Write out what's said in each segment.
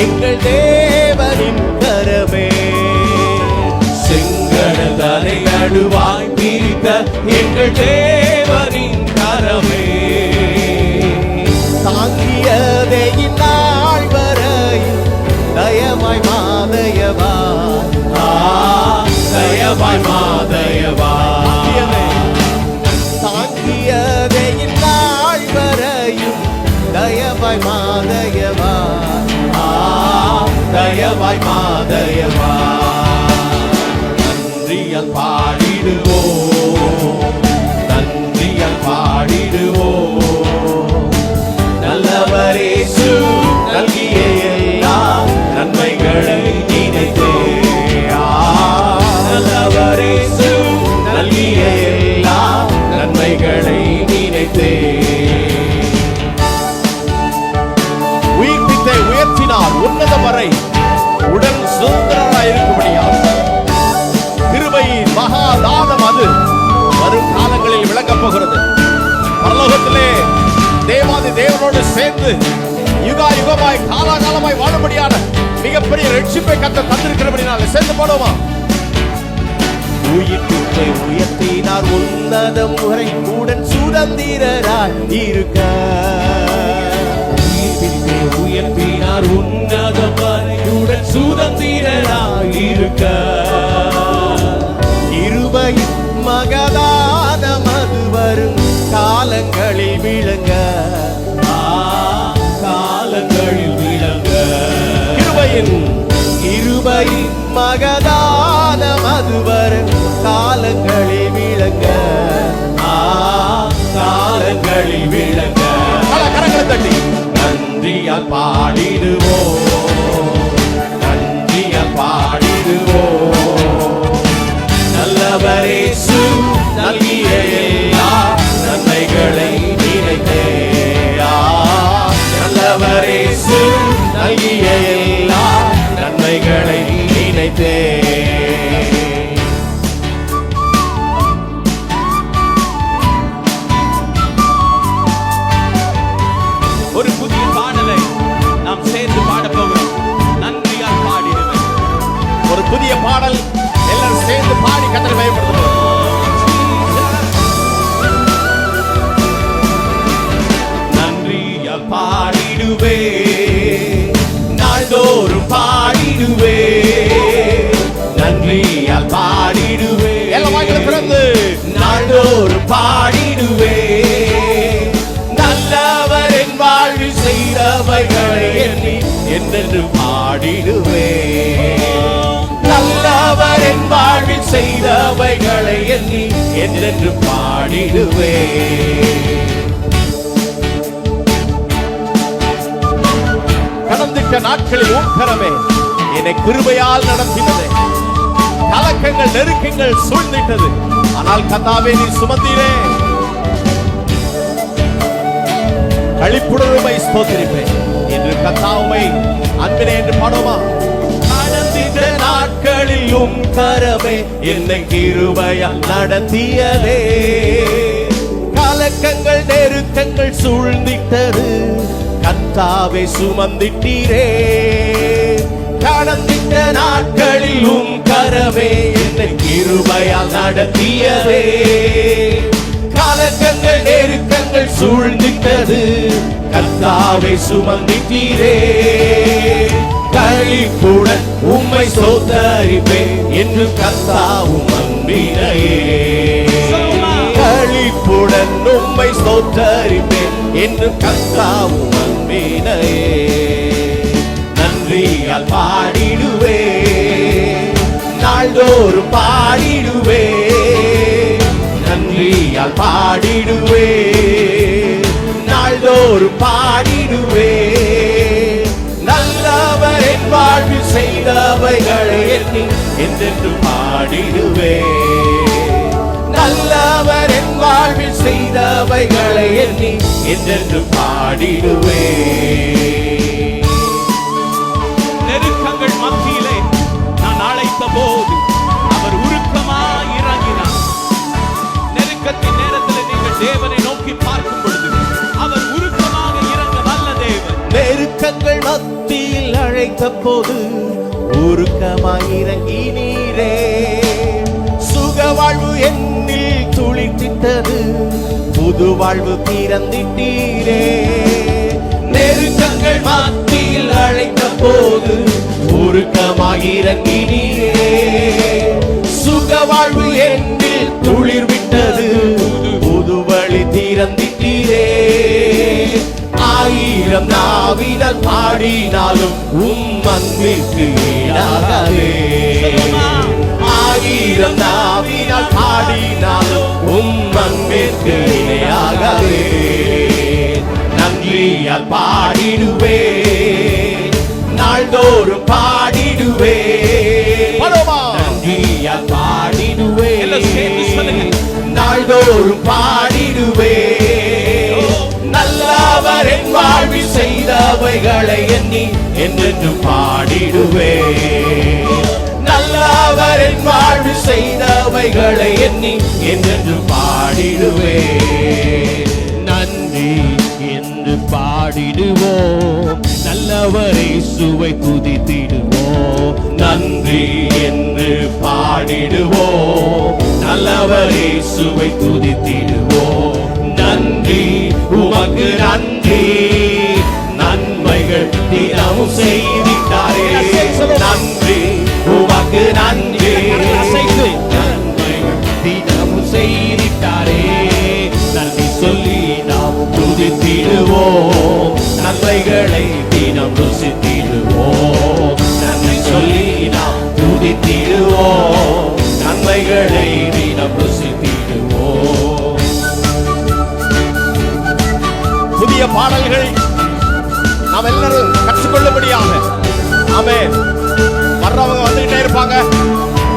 எங்கள் தேவனின் கரமே. செங்கடலை நடுவாய் பிரித்த எங்கள் தேவனின் கரமே. தாங்கியதே இந்நாள் வரையில் தயவாய் மாதயவாய், தயவாய் மாதயவாய். தாங்கியதே இந்நாள் வரையும் தயவாய் மாதயவாய், தயவாய் மாதயவாய். நன்றியால் பாடிடுவோம், நன்றியால் பாடிடுவோம். நல்லவரேசு நல்கிய எல்லா நன்மைகளை நினைத்தே, நல்லவரேசு நல்கிய எல்லா நன்மைகளை நினைத்தே. உயிர்ப்பித்தை உயர்த்தினார் உன்னதம் வரை உடன் சுதந்திரராய் இருக்கும்படியாக. கிருபையின் மகாதானம் அது வரும் காலங்களில் விளங்கப் போகிறது. பரலோகத்திலே தேவாதி தேவனோடு சேர்ந்து யுகா யுகமாய் காலாகாலமாய் வாழும்படியான மிகப்பெரிய ரட்சிப்பை கர்த்தர் தந்திருக்கிறபடினால சேர்ந்து போடுமா. உயிர்ப்பித்தை உயர்த்தினார் உன்னதம் வரை உடன் சுதந்திரராய் இருக்க. உயிர்ப்பித்தை உயர்த்தினார் உன்னதம் வரை உடன் சுதந்திரராய் இருக்க. கிருபையின் மகதானம் அது வரும் காலங்களில் விளங்க, காலங்களில் விளங்க. கிருபையின் மகதானம் அது வரும் காலங்களில் விளங்க, காலங்களில் விளங்க. கரங்களை தட்டி நன்றியால் பாடிடுவோம், நன்றியால் பாடிடுவோம். நல்லவரேசு நல்கிய எல்லா நன்மைகளை நினைத்தே, நல்லவரேசு நல்கிய எல்லா நன்மைகளை நினைத்தே. ஒரு புதிய பாடலை நாம் சேர்ந்து பாடப் போகிறோம். நன்றியால் பாடிடுவேன். ஒரு புதிய பாடல் எல்லாரும் சேர்ந்து பாடி கர்த்தரை மகிமைப்படுத்துவோம். நன்றியால் பாடிடுவே, நாள்தோறும் பாடிடுவே. நன்றியால் பாடிடுவே, எல்லா வாய்களும் திறந்து நாள்தோறும் பாடிடுவே. நல்லவர் என் வாழ்வில் செய்தவைகளை எண்ணி என்றென்று பாடிடுவே. நல்லவர் என் வாழ்வில் செய்தவைகளை எண்ணி என்றென்று பாடிடுவே. கடந்திட்ட நாட்களில் உட்கரமே என்னை கிருபையால் நடத்தினது. கலக்கங்கள் நெருக்கங்கள் சூழ்ந்திட்டது, ஆனால் கர்த்தாவே நீ சுமந்தீரே. களிப்புடனுமை ஸ்தோத்திரிப்பேன் என்று கர்த்தாவை அன்பினே என்று பாடுமா. கடந்திட்ட நாட்களில் கரமே என்னை கிருபையால் நடத்தியதே. கலக்கங்கள் நெருக்கங்கள் சூழ்ந்திட்டது, கர்த்தாவே சுமந்திட்டீரே. கடந்திட்ட நாட்களில் கரமே என்னை கிருபையால் நடத்தியதே. கலக்கங்கள் நெருக்கங்கள் சூழ்ந்திட்டது, கர்த்தாவே சுமந்திட்டீரே. களிப்புடன் உம்மை ஸ்தோத்தரிப்பேன் என்று கர்த்தாவும் அன்பினையே. களிப்புடன் உம்மை ஸ்தோத்தரிப்பேன் என்று கர்த்தாவும் அன்பினையே. நன்றியால் பாடிடுவே, நாள்தோறும் பாடிடுவே. நன்றியால் பாடிடுவே, நாள்தோறும் பாடிடுவே. நல்லவர் என் வாழ்வில் செய்தவைகளை எண்ணி என்றென்று பாடிடுவே. நல்லவர் என் வாழ்வில் செய்தவைகளை எண்ணி என்றென்று பாடிடுவே. நெருக்கங்கள் மத்தியிலே நான் அழைத்த போது அவர் உருக்கமாய் இறங்கினார். நெருக்கத்தின் நேரத்தில் நீங்கள் தேவனை நோக்கி பார்க்கும் பொழுது அவர் உருக்கமாக இறங்க நல்ல தேவன். நெருக்கங்கள் மத்தியில் அழைத்த அழைத்த போது உருக்கமாய் இறங்கினீரே. சுக வாழ்வு என்னில் துளித்திட்டது, புது வாழ்வு திறந்திட்டீரே. நெருக்கங்கள் மத்தியில் அழைத்த போது உருக்கமாய் இறங்கினீரே. சுக வாழ்வு என்னில் துளிர் விட்டது, புது வழி திறந்திட்டீரே. ஆயிரம் நாவினால் பாடினாலும் அன்பிற்கு ஈடாகவே. ஆயிரம் நாவினால் பாடினாலும் அன்பிற்கு இணையாகவே. நன்றியால் பாடிடுவே, நாள்தோறும் பாடிடுவே. நன்றியால் பாடிடுவே, நாள்தோறும் பாடிடுவே. நல்லவர் என் வாழ்வில் செய்தவைகளை எண்ணி என்றென்று பாடிடுவே. நல்லவர் என் வாழ்வில் செய்தவைகளை எண்ணி என்றென்று பாடிடுவே. நன்றி என்று பாடிடுவோம், நல்லவரை சுவை துதித்திடுவோம். நன்றி என்று பாடிடுவோம், நல்லவரை சுவை துதித்திடுவோம். நன்றி உமக்கு நன்றி, நன்மைகள் தினமும் செய்திட்டாரே. நன்றி உமக்கு நன்றி, நன்மைகள் தினமும் செய்திட்டாரே. நன்றி சொல்லி நாம் துதித்திடுவோம், நன்மைகளை தினம் ருசித்திடுவோம். நன்றி சொல்லி நாம் துதித்திடுவோம், நன்மைகளை தினம் ருசித்திடுவோம். புதிய பாடல்கள் நாம் எல்லாரும் கற்றுக்கொள்ளும்படியாக ஆமென். வர்றவங்க வந்துகிட்டே இருப்பாங்க.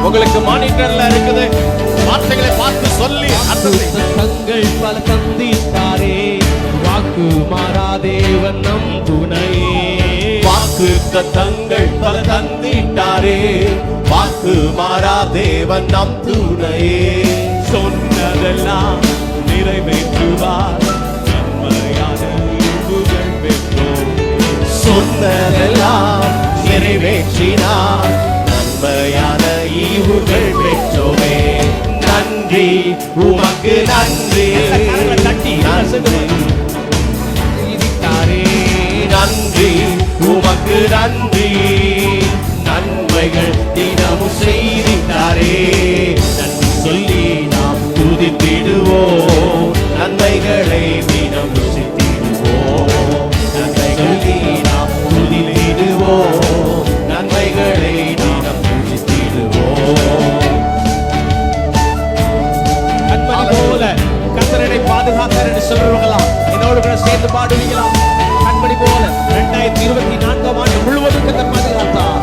உங்களுக்கு மானிட்டர்ல இருக்குது, வார்த்தைகளை பார்த்து சொல்லி தங்கள் பல தந்தித்தாரே. வாக்கு மாறா தேவன் நம் துணையே. வாக்கு தத்தங்கள் பல தந்திட்டாரே. வாக்கு மாறா தேவன் நம் துணையே. சொன்னதெல்லாம் நிறைவேற்றுவார், சொன்னதெல்லாம் நிறைவேற்றினார், நன்மையான ஈவுகள் பெற்றோமே. நன்றி உமக்கு நன்றி, நன்றி நன்றி உமக்கு நன்றி, நன்மைகள் தினமும் செய்திட்டாரே. நன்றி சொல்லி நாம் துதித்திடுவோம், நன்மைகளை தினம் ருசித்திடுவோம். நன்மைகளை நாம் துதித்திடுவோம், நன்மைகளை தினம் ருசித்திடுவோம். கண்மணி போல கர்த்தரை பாதுகாத்தார் என்று சொல்றவங்களா என்னோடு கூட சேர்ந்து பாடுவீங்களா? கண்மணி போல 2024ஆம் ஆண்டு முழுவதும் கர்த்தர் பாதுகாத்தார்.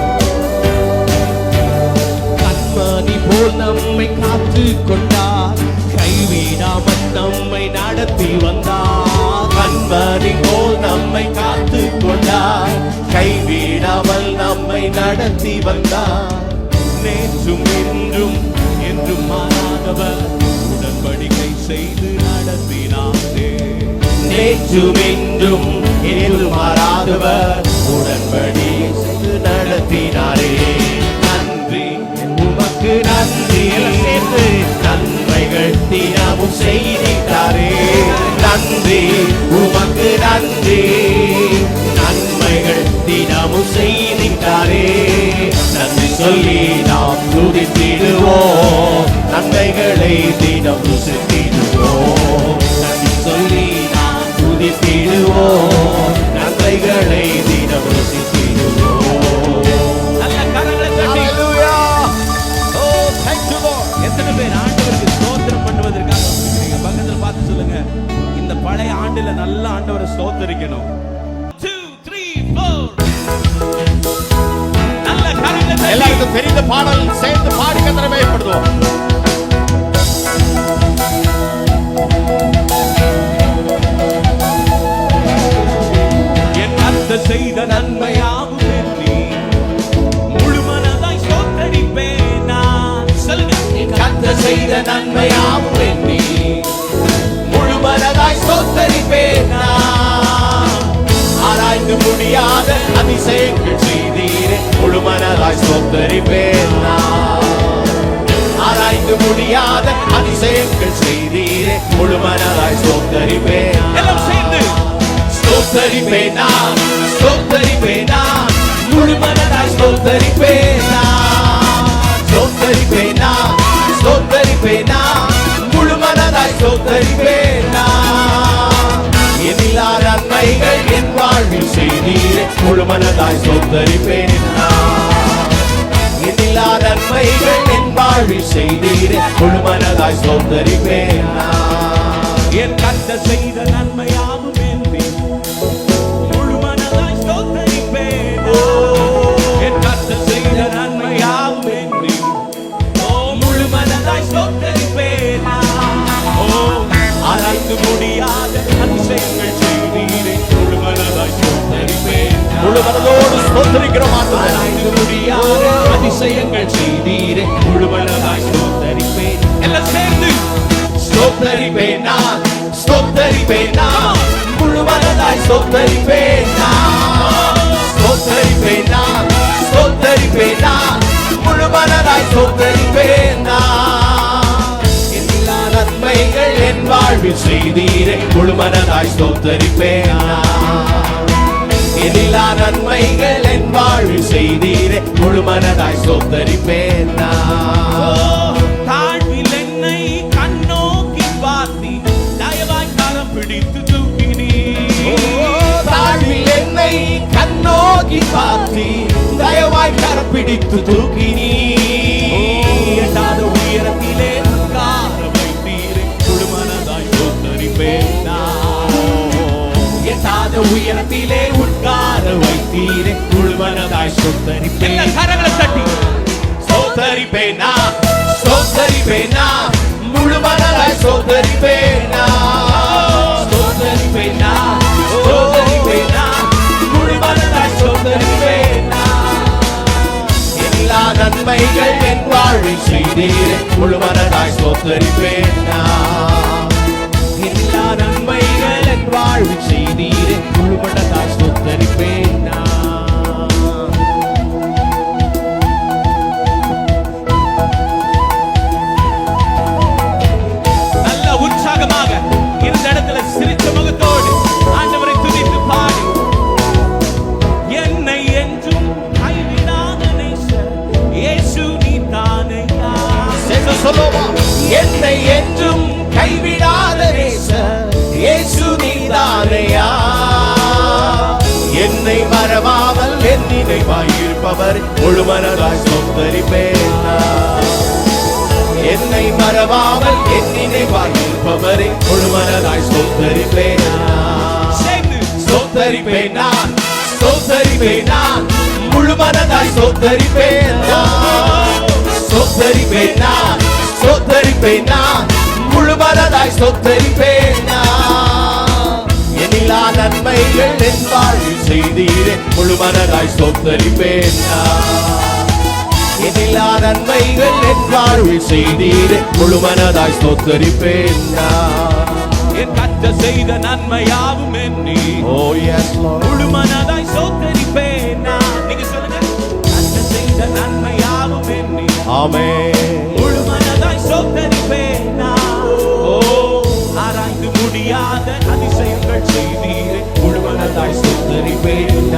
கண்மணி போல் நம்மை காத்து கொண்டார், கைவிடாமல் நம்மை நடத்தி வந்தார். கண்மணி போல் நம்மை காத்து கொண்டார், கைவிடாமல் நம்மை நடத்தி வந்தார். நேற்றும் இன்றும் என்றும் மாறாதவர், உடன்படிக்கை செய்து நடத்தினாரே. நேற்றும் இன்றும் என்றும் மாறாதவர், உடன்படிக்கை செய்து நடத்தினாரே. நன்றி உமக்கு நன்றி, சேர்ந்து நன்மைகள் தினமும் செய்திட்டாரே. நன்றி உமக்கு நன்றி, நன்மைகள் தினமும் செய்திட்டாரே. நன்றி சொல்லி நாம் துதித்திடுவோம், நன்மைகளை தினம் ருசித்திடுவோம். நன்றி சொல்லி நாம் துதித்திடுவோம், நன்மைகளை தினம் ருசித்திடுவோம். நல்ல கரங்களை தட்டி எத்தனை பேர் ஆண்டவருக்கு ஸ்தோத்திரம் பண்ணுவதற்காக வந்திருக்கீங்க? பக்கத்தில் பார்த்து சொல்லுங்க, இந்த பழைய ஆண்டுல நல்ல ஆண்டவரை ஸ்தோத்திரிக்கணும். 2 3 4 நல்ல கரங்களை தட்டி எல்லாருக்கும் தெரிந்த பாடல் சேர்ந்து பாடி கர்த்தரை மகிமைப்படுத்துவோம். என் கர்த்தர் செய்த நன்மையாகும் எண்ணி முழு மனதாய் ஸ்தோத்திரிப்பேன் நான். சொல்லுங்க, கர்த்தர் செய்த நன்மையாகும் எண்ணி முழு மனதாய் ஸ்தோத்திரிப்பேன் நான். ஆராய்ந்து முடியாத அதிசயங்கள் செய்தீர், ஸ்தோத்தரிப்பேன் ஆராய்ந்து முடியாத அதிசயங்கள் செய்தீரே முழு மனதாய் ஸ்தோத்தரிப்பேன் எல்லாம் சேர்ந்து ஸ்தோத்தரிப்பேன் ஸ்தோத்தரிப்பேன் முழு மனதாய் ஸ்தோத்தரிப்பேன் ஸ்தோத்தரிப்பேன் ஸ்தோத்தரிப்பேன் முழு மனதாய் ஸ்தோத்தரிப்பேன் எண்ணிலா நன்மைகள் என் வாழ்வில் செய்தீரே முழு மனதாய் ஸ்தோத்தரிப்பேன் எண்ணிலா நன்மைகள் என் வாழ்வில் செய்தீரே முழு மனதாய் ஸ்தோத்தரிப்பேன் என் கர்த்தர் செய்த நன்மையாகும் என்பேன் முழு மனதாய் ஸ்தோத்தரிப்பேன் என் கர்த்தர் செய்த நன்மையாகும் என்பேன் முழு மனதாய் ஸ்தோத்தரிப்பேன் ஆராய்ந்து முடியாத அதிசயங்கள் செய்தீரே முழு மனதாய் ஸ்தோத்தரிப்பேன் முழு மனதோடு ஸ்தோத்தரிக்கிறோம் ஆராய்ந்து முடியாத அதிசயங்கள் செய்தீரே முழு மனதாய் ஸ்தோத்தரிப்பேன் எல்லாம் சேர்ந்து ஸ்தோத்தரிப்பேன் ஸ்தோத்தரிப்பேன் முழு மனதாய் ஸ்தோத்தரிப்பேன் ஸ்தோத்தரிப்பேன் ஸ்தோத்தரிப்பேன் முழு மனதாய் ஸ்தோத்தரிப்பேன் எல்லா நன்மைகள் என் வாழ்வில் செய்தீரே முழு மனதாய் ஸ்தோத்தரிப்பேன் எல்லா நன்மைகள் என் வாழ்வில் செய்தீரே முழு மனதாய் ஸ்தோத்தரிப்பேன் தாழ்வில் என்னை கண்ணோக்கி பார்த்தி தயவாய் கரம் பிடித்து தூக்கினீ தாழ்வில் என்னை கண்ணோக்கி பார்த்தி தயவாய் கரம் பிடித்து தூக்கினீ எட்டாத உயரத்திலே உட்கார வைத்தீரே முழு மனதாய் ஸ்தோத்தரிப்பேன் எட்டாத உயரத்திலே உட்கார வைத்தீரே முழு மனதாய் ஸ்தோத்தரிப்பேன் கரங்களை தட்டி ஸ்தோத்தரிப்பேன் ஸ்தோத்தரிப்பேன் முழு மனதாய் ஸ்தோத்தரிப்பேன் ஸ்தோத்தரிப்பேன் ஸ்தோத்தரிப்பேன் முழு மனதாய் ஸ்தோத்தரிப்பேன் எல்லா நன்மைகள் என் வாழ்வில் செய்தீரே முழு மனதாய் ஸ்தோத்தரிப்பேன் எல்லா நன்மைகள் என் வாழ்வில் செய்தீரே முழு மனதாய் ஸ்தோத்தரிப்பேன் உற்சாகமாக இந்த இடத்துல சிரித்த முகத்தோடு ஆண்டவரை துதித்து பாடி என்னை என்றும் கைவிடாத நேசர் இயேசு நீதானையா சொல்லுவா என்னை என்றும் கைவிடாத நேசர் இயேசு நீதானையா என்னை மறவாமல் என் நினைவாய் இருப்பவர் முழு மனதாய் ஸ்தோத்தரிப்பேன் என்னை மறவாமல் என் நினைவாய் இருப்பவரை முழு மனதாய் ஸ்தோத்தரிப்பேன் ஸ்தோத்தரிப்பேன் ஸ்தோத்தரிப்பேன் முழு மனதாய் ஸ்தோத்தரிப்பேன் ஸ்தோத்தரிப்பேன் ஸ்தோத்தரிப்பேன் முழு மனதாய் ஸ்தோத்தரிப்பேன் எண்ணிலா நன்மைகள் என் வாழ்வில் செய்தீரே முழு மனதாய் ஸ்தோத்தரிப்பேன் எண்ணிலா நன்மைகள் என் வாழ்வில் செய்தீரே முழு மனதாய் ஸ்தோத்தரிப்பேன் என் கர்த்தர் செய்த நன்மையாவும் எண்ணி எஸ் லார்ட் முழு மனதாய் ஸ்தோத்தரிப்பேன் நீங்க சொல்லுங்க கர்த்தர் செய்த நன்மையாவும் எண்ணி ஆமென் முழு மனதாய் ஸ்தோத்தரிப்பேன் ஆராய்ந்து முடியாத அதிசயங்கள் செய்தீரே முழு மனதாய் ஸ்தோத்தரிப்பேன்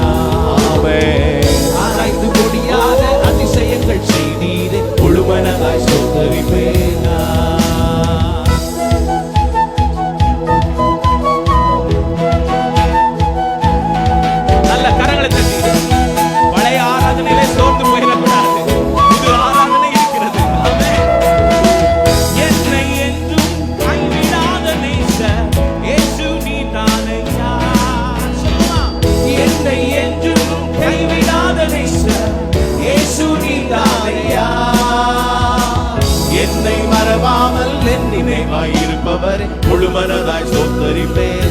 ஆமென் ஆராய்ந்து முடியாத அதிசயங்கள் செய்தீரே முழு மனதாய் ஸ்தோத்தரிப்பேன் நல்ல கரங்களை தட்டி பழைய ஆராதனையிலே சோர்ந்து போயிடக்கூடாது புது ஆராதனை இருக்கிறது என்னை என்றும் கைவிடாத நேசர் இயேசு நீதானையா என்னை என்றும் கைவிடாத நேசர் இயேசு நீதானையா என்னை மறவாமல் என் நினைவாய் இருப்பவர் முழு மனதாய் ஸ்தோத்தரிப்பேன்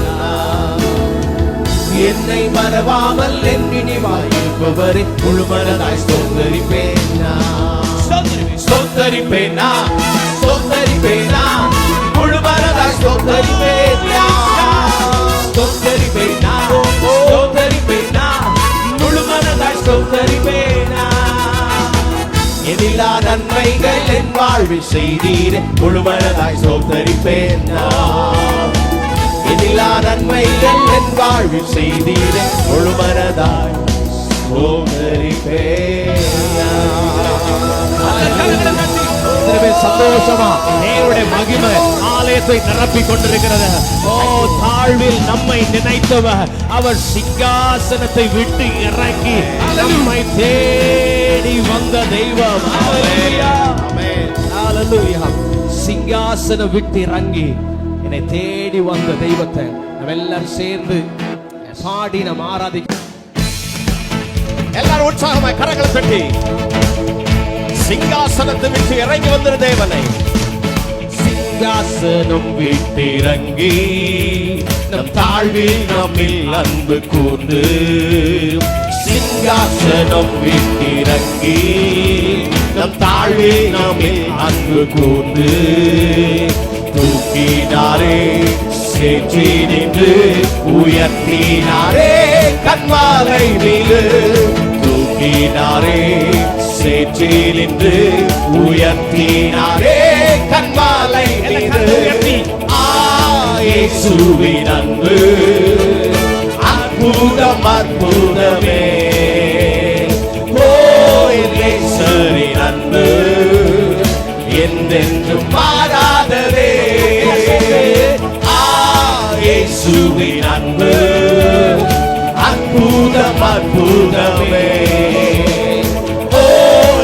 என்னை மறவாமல் என் நினைவாய் இருப்பவர் முழு மனதாய் ஸ்தோத்தரிப்பேன் ஸ்தோத்தரிப்பேன் ஸ்தோத்தரிப்பேன் முழு மனதாய் ஸ்தோத்தரிப்பேன் ஸ்தோத்தரிப்பேன் ஸ்தோத்தரிப்பேன் முழு மனதாய் ஸ்தோத்தரிப்பேன் எதிலா நன்மைகள் என் வாழ்வில் செய்தீரே முழுமனதாய் ஸ்தோத்தரிப்பேன் நான். எதிலா நன்மைகள் என் வாழ்வில் செய்தீரே முழுமனதாய் ஸ்தோத்தரிப்பேன் நான். சந்தோஷமா தேவனுடைய மகிமை ஆலயத்தை நிரப்பிக் கொண்டிருக்கிறது. ஓ, தாழ்வில் நம்மை நினைத்தவர் அவர் சிங்காசனத்தை விட்டு இறங்கி நம்மை தேடி வந்த தெய்வம். ஹல்லேலூயா. சிங்காசனம் விட்டு இறங்கி என்னை தேடி வந்த தெய்வத்தை நம்ம எல்லாரும் சேர்ந்து பாடி நாம் ஆராதிக்க. எல்லாரும் உற்சாகமாய் கரங்களை தட்டி சிங்காசனத்தை விட்டு இறங்கி வந்த தேவனை, சிங்காசனம் விட்டு இறங்கி நம் தாழ்வில் நம்மில் அன்பு கூர்ந்து, சிங்காசனம் விட்டு இறங்கி நம் தாழ்வில் நம்மில் அன்பு கூர்ந்து, தூக்கினாரே சேற்றி நின்று உயர்த்தினாரே கன்மாலை மீது, தூக்கினாரே சேற்றில் நின்று உயர்த்தினாரே கன்மாலை மீது. இயேசுவின் அன்பு அற்புதம் அற்புதமே, ஓ இயேசுவின் அன்பு என்றென்றும் மாறாததே. இயேசுவின் அன்பு அற்புதம் அற்புதமே, ஓ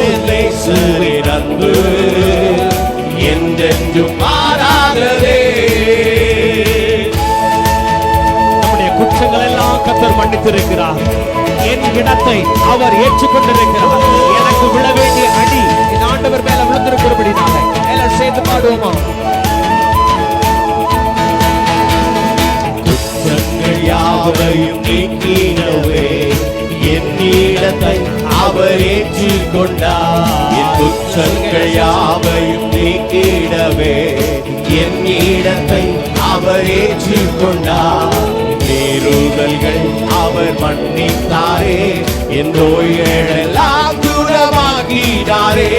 இயேசுவின் அன்பு என்றென்றும் மாறாததே. நம்முடைய குற்றங்கள் எல்லாம் கர்த்தர் மன்னித்திருக்கிறார். என் இடத்தை அவர் ஏற்றுக்கொண்டிருக்கிறார். எனக்கு விழ வேண்டிய அடி என் ஆண்டவர் மேல விழுந்திருக்கிறபடினால எல்லாரும் சேர்ந்து பாடுவோமா? குற்றங்கள் யாவையும் நீக்கினவே என் இடத்தை அவர் ஏற்றுக்கொண்டார். என் குற்றங்கள் யாவையும் நீக்கிடவே என் இடத்தை அவர் ஏற்றுக்கொண்டார். மீறுதல்கள் அவர் மன்னித்தாரே, என் நோய்களெல்லாம் குணமாக்கினாரே.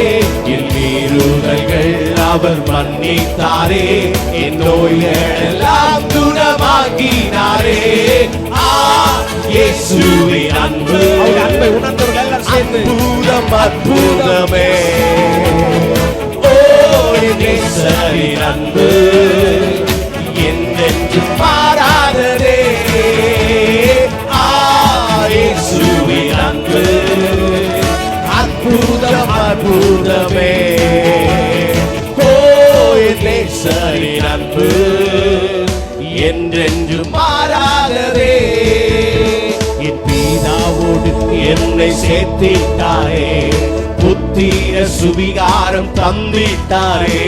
என் மீறுதல்கள் அவர் மன்னித்தாரே, என் நோய்களெல்லாம் குணமாக்கினாரே. இயேசுவின் அன்பு, அவருடைய அன்பை உணர்ந்தவர்கள் எல்லாம் சேர்ந்து அற்புதம் அற்புதமே, ஓ இயேசுவின் அன்பு என்றென்றும் மாறாததே. இயேசுவின் அன்பு அற்புதம் அற்புதமே, ஓ இயேசுவின் அன்பு என்றென்றும் மாறாததே. என் பிதாவோடு என்னை சேர்த்திட்டாரே, புத்திர சுவிகாரம் தந்திட்டாரே.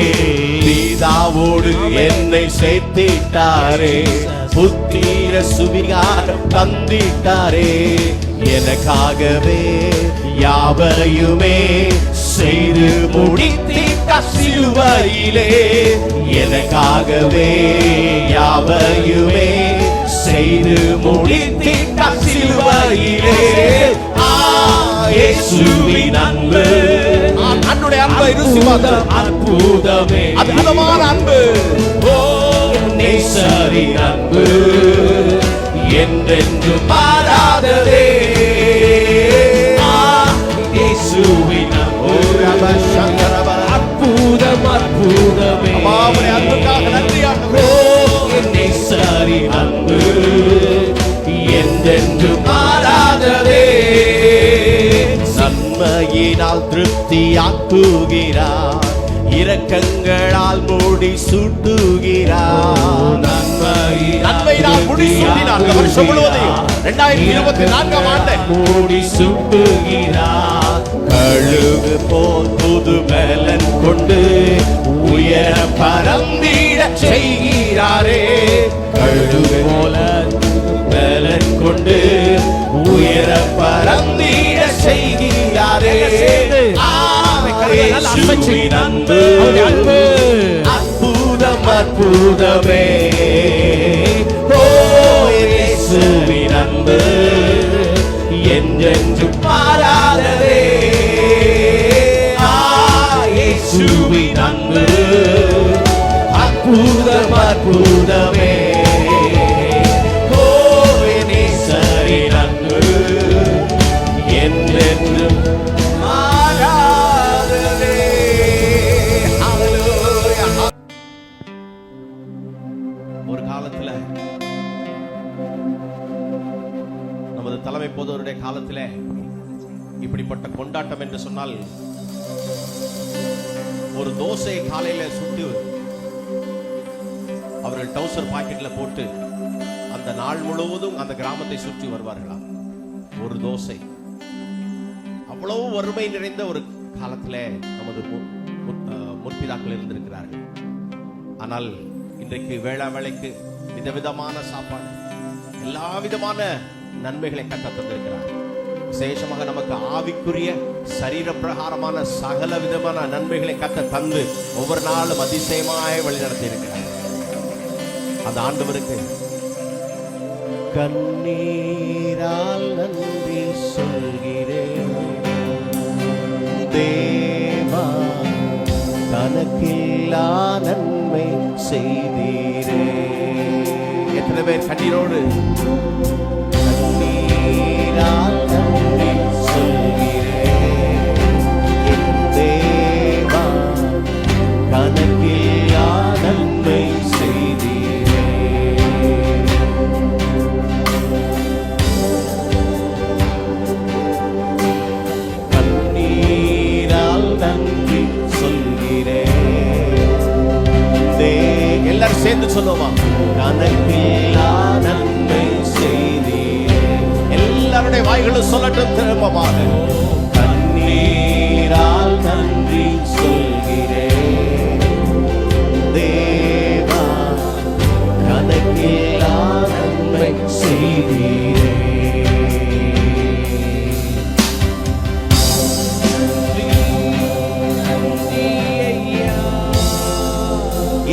பிதாவோடு என்னை சேர்த்திட்டாரே, புத்திர சுவிகாரம் தந்திட்டாரே. எனக்காகவே யாவரையுமே செய்து முடித்திட்ட சிலுவையிலே, எனக்காகவே யாவரையுமே செய்து முடித்திட்ட சிலுவையிலே. இயேசுவின் அன்பு, அன்னுடைய அன்பை ருசி பார்த்த அற்புதமே, அற்புதமான அன்பு, ஓ நேசரின் அன்பு என்றென்றும் மாறாததே. இயேசுவின் அன்பு அற்புதம் அற்புதமே, அன்புக்காக நன்றியாக. நேசரின் அன்பு என்றென்றும் மாறாததே. நன்மையினால் திருப்தியாக்குகிறார், இரக்கங்களால் மூடி சூட்டுகிறார். நன்மையினால் முடி சூட்டினார். இந்த வருஷம் முழுவதையும் 2024 ஆண்டு மூடி சூட்டுகிறார். கழுகு போல் புது பலன் கொண்டு உயர பறந்திட செய்கிறாரே. கழுகு போல பலன் கொண்டு உயர பறந்திட செய்கிறாரே. இயேசுவின் அன்பு அற்புதம் அற்புதமே, ஓ இயேசுவின் அன்பு என்றென்றும் மாறாததே. அன்பு என்றென்றும் மாறாததே. ஹalleluya. ஒரு காலத்துல நமது தலைமை போதவருடைய காலத்திலே இப்படிப்பட்ட கொண்டாட்டம் என்று சொன்னால் ஒரு தோசையை காலையில சுட்டு அவர்கள் டவுசர் பாக்கெட்ல போட்டு அந்த நாள் முழுவதும் அந்த கிராமத்தை சுற்றி வருவார்களாம். ஒரு தோசை. அவ்வளவு வறுமை நிறைந்த ஒரு காலத்திலே நமது முற்பிதாக்கள் இருந்திருக்கிறார்கள். ஆனால் இன்றைக்கு வேளைக்கு விதவிதமான சாப்பாடு, எல்லா விதமான நன்மைகளை கற்றுத் தந்திருக்கிறார். விசேஷமாக நமக்கு ஆவிக்குரிய சரீர பிரகாரமான சகல விதமான நன்மைகளை கத்த தந்து ஒவ்வொரு நாளும் அதிசயமாய் வழி நடத்தி இருக்கிறார். அந்த ஆண்டவருக்கு கண்ணீரால் நன்றி சொல்கிறேன் தேவா, தனக்கில்லா நன்மை செய்தீரே. எத்தனை பேர் கண்ணீரோடு கண்ணீரால் நன்றி சொல்கிறேன் என் தேவா, கனக்கில்லா நன்மை செய்தீரே. கண்ணீரால் நன்றி சொல்கிறேன். எல்லாரும் சேர்ந்து சொல்லுவோமா? கனக்கில்லா நன்மை செய்தீரே. எல்லாருடைய வாய்களும் சொல்லட்டும் திரும்பமாக. கண்ணீரால் நன்றி சொல்கிறேன் தேவா, கணக்கில்லா நன்மை செய்தீரே.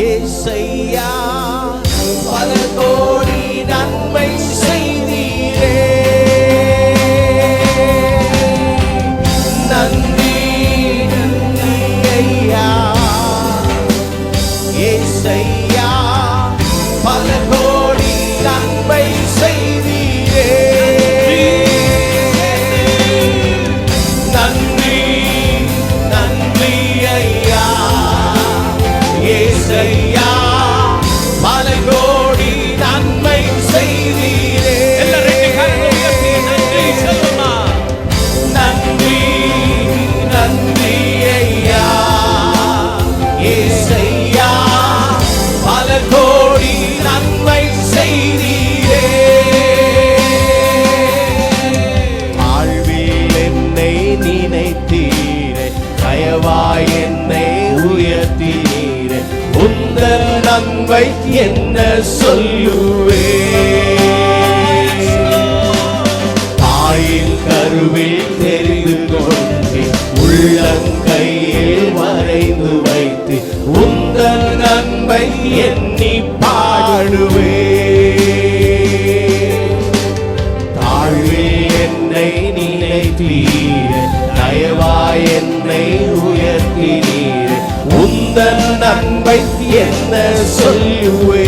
ஏசையா, பல கோடி நன்மை செய்தீரே. நன்றி நன்றி ஐயா. ஏசையா, பல கோடி நன்மை செய்தீரே. நன்றி நன்றி ஐயா. ஏசையா, பல கோடி நன்மை செய்தீரே. நன்றி சொல்லுமா? நன்றி நன்றி ஐயா. ஏசையா, பல கோடி நன்மை செய்தீரே. வாழ்வில் என்னை நினைத்தீரே, தயவாய் என்னை உயர்த்தீரே. உந்தன் நன்மை என்ன சொல்லுவே? தாயின் கருவில் தெரிந்து கொண்டு உள்ளங்கையில் வரைந்து வைத்து உந்தன் நன்மை எண்ணி பாடுவே. தாழ்வில் என்னை நினைத்தீரே, தயவாய் என்னை உயர்த்தினீரே. உந்தன் நன்மை என்ன சொல்லுவே?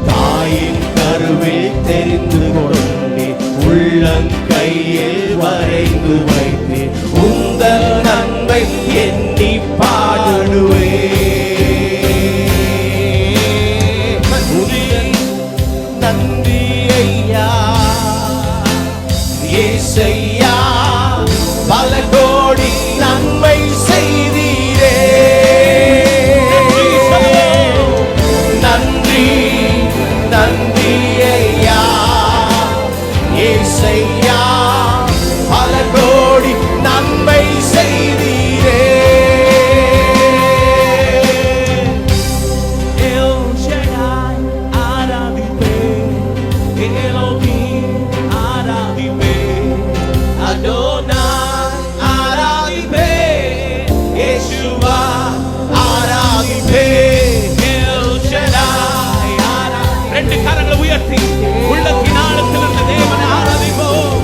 தாயின் கருவில் தெரிந்து கொண்டு உள்ளங்கையில் வரைந்து வைத்து உந்தன் நன்மை எண்ணி பாடுவே. நன்றி ஐயா. ஏசையா, பல கோடி நன்மை செய்தீரே. நன்றி நன்றி ஐயா. ஏசையா, பல கோடி நன்மை செய்தீரே. El Shaddai ஆராதிப்பே, Elohim ஆராதிப்பே, Adonai ஆராதிப்பே, Yeshua ஆராதிப்பே, El Shaddai ஆராதிப்பே. ரெண்டு கரங்களை உயர்த்தி உள்ளத்தின் ஆழத்தில் இருந்த தேவனை ஆராதிப்போம்.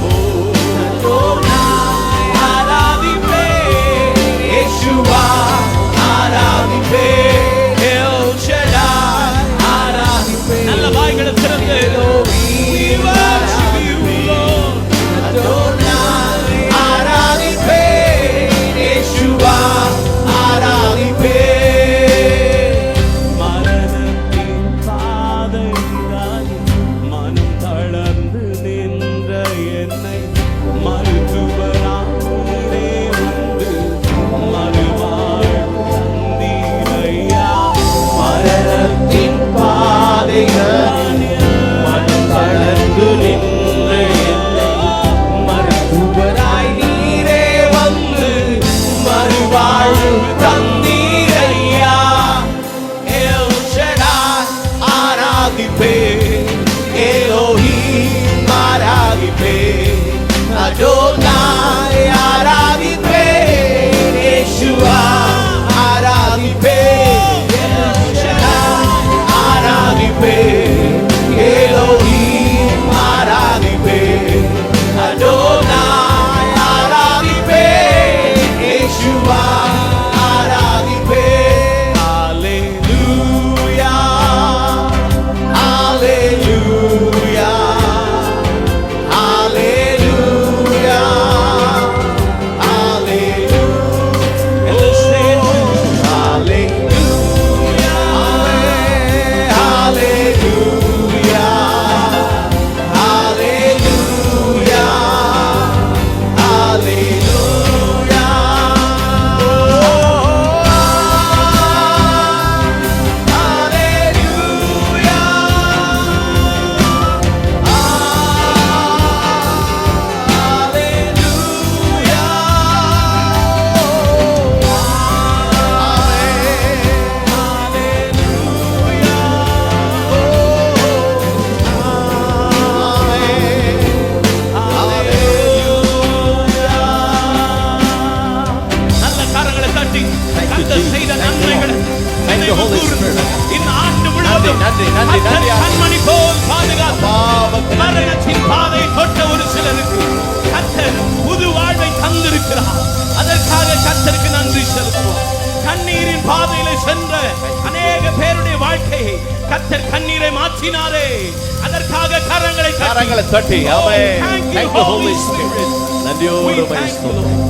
கரங்களை தட்டி ஆமென். Thank you Holy Spirit. நன்றியோடு ஸ்தோத்திரம்.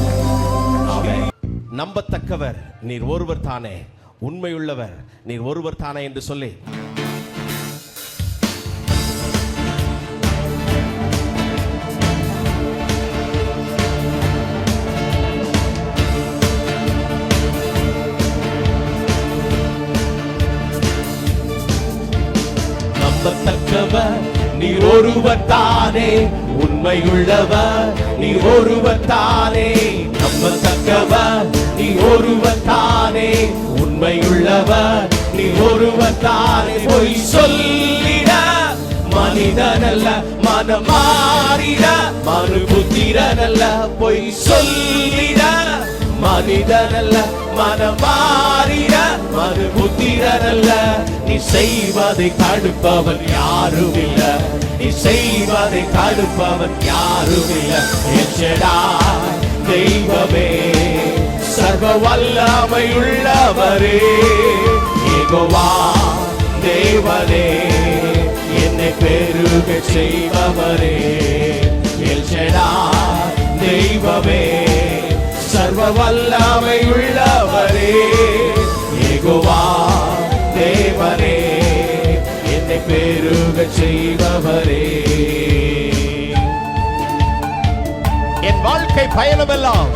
ஆமென். நம்பத்தக்கவர் நீர் ஒருவர் தானே, உண்மையுள்ளவர் நீர் ஒருவர் தானே என்று சொல்லி நம்பத்தக்கவர் நீர் ஒருவர் தானே, உண்மையுள்ளவர் நீர் ஒருவர் தானே. நம்பத்தக்கவர் நீர் ஒருவர் தானே, உண்மையுள்ளவர் நீர் ஒருவர் தானே. பொய் சொல்லிட மனிதனல்ல, மனமாறிட மறுபுத்திரனல்ல. பொய் சொல்லிட மனிதனல்ல, மனமாறிட மறுபுத்திரனல்ல. நீ செய்வதை தடுப்பவன் யாரும் இல்ல, நீ செய்வதை தடுப்பவன் யாரும் இல்ல. தெய்வமே, சர்வ வல்லமையுள்ளவரே, யெகோவா தேவனே, என்னை பெருக செய்பவரே. தெய்வமே, சர்வ வல்லமையுள்ளவரே, யெகோவா தேவனே, என்னை பெருக செய்பவரே. என் வாழ்க்கை பயணமெல்லாம்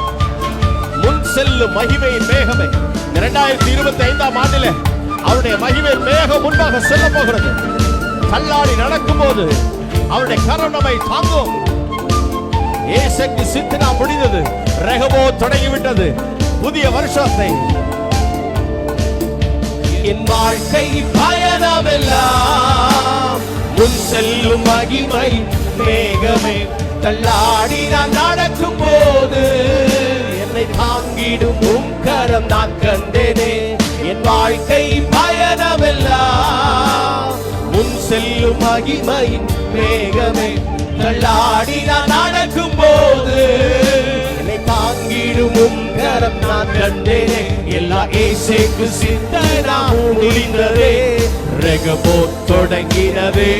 முன் செல்லும் மகிமையின் மேகமே. 2025 ஆண்டிலே அவருடைய மகிமை மேகம் முன்பாக செல்ல போகிறது. தள்ளாடி நடக்கும் போது அவருடைய கரம் நம்மை தாங்கும். ஏசைக்கு சித்தனா முடிந்தது, ரெகபோ தொடங்கிவிட்டது புதிய வருஷத்தை. என் வாழ்க்கை பயணமெல்லாம் முன் செல்லும் மகிமை மேகமே. தள்ளாடி நான் நடக்கும் போது என்னை தாங்கிடும் உம் கரம் நான் கண்டேனே. என் வாழ்க்கை பயணமெல்லாம் முன் செல்லும் மகிமையின் மேகமே. தள்ளாடி நான் நடக்கும் போது என்னை தாங்கிடும் உம் கரம் நான் கண்டேனே. எல்லா இயேசுவுக்கு சித்தனா முடிந்ததே, ரெகபோ தொடங்கினதே.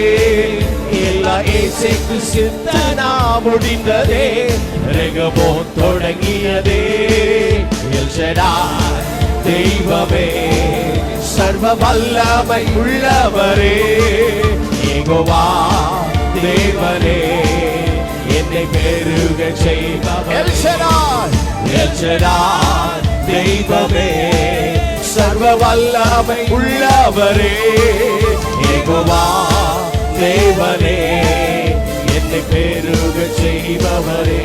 எல்லா இயேசுவுக்கு சித்தனா முடிந்ததே, ரெகபோ தொடங்கியதே. எல்ஷடாய் தெய்வமே, சர்வ வல்லமை உள்ளவரே, யெகோவா தேவனே, என்னை பெருக செய்பவரே. எல்ஷடாய் தெய்வமே, சர்வ வல்லமை உள்ளவரே, யெகோவா தேவனே, என்னை பெருக செய்பவரே.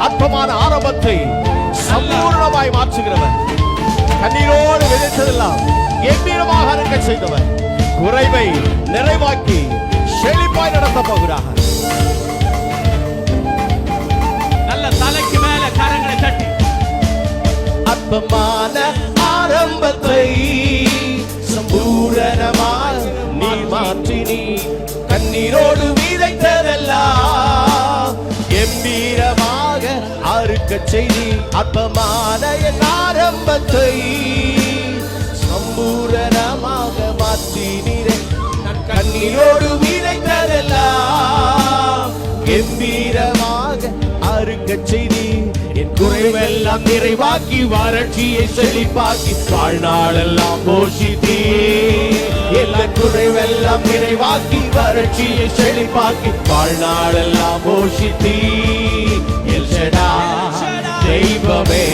அற்பமான ஆரம்பத்தை சம்பூர்ணமாய் மாற்றுகிறவர், கண்ணீரோடு விதைத்ததெல்லாம் கம்பீரமாக அறுக்க செய்தவர், குறைவை நிறைவாக்கி செழிப்பாய் நடத்த போகிறார். நல்ல தலைக்கு மேல கரங்களை தட்டி அற்பமான ஆரம்பத்தை சம்பூரணமாய் நீ மாற்றினி. கண்ணீரோடு விதைத்ததெல்லாம் கம்பீரமாக அறுக்க செய்தி. அற்பமான என் ஆரம்பத்தை சம்பூரணமாக மாற்றினீரே. கண்ணீரோடு விதைத்ததெல்லாம் கம்பீரமாக அறுக்க செய்தி. என் குறைவெல்லாம் நிறைவாக்கி வறட்சியை செழிப்பாக்கி வாழ்நாளெல்லாம் போஷித்தீ. எல்லா குறைவெல்லாம் நிறைவாக்கி வறட்சியை செழிப்பாக்கி வாழ்நாளெல்லாம் போஷித்தீ. எல்ஷடாய் தெய்வமே,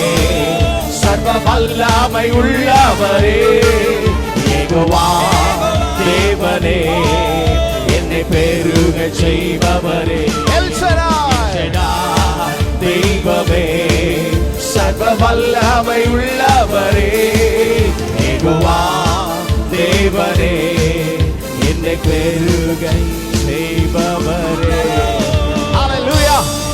சர்வ வல்லமை உள்ளவரே, யெகோவா தேவனே, என்னை பெருக செய்பவரே. எல்ஷடாய் தெய்வமே, சர்வ வல்லமை உள்ளவரே, யெகோவா தேவனே, என்னை பெருக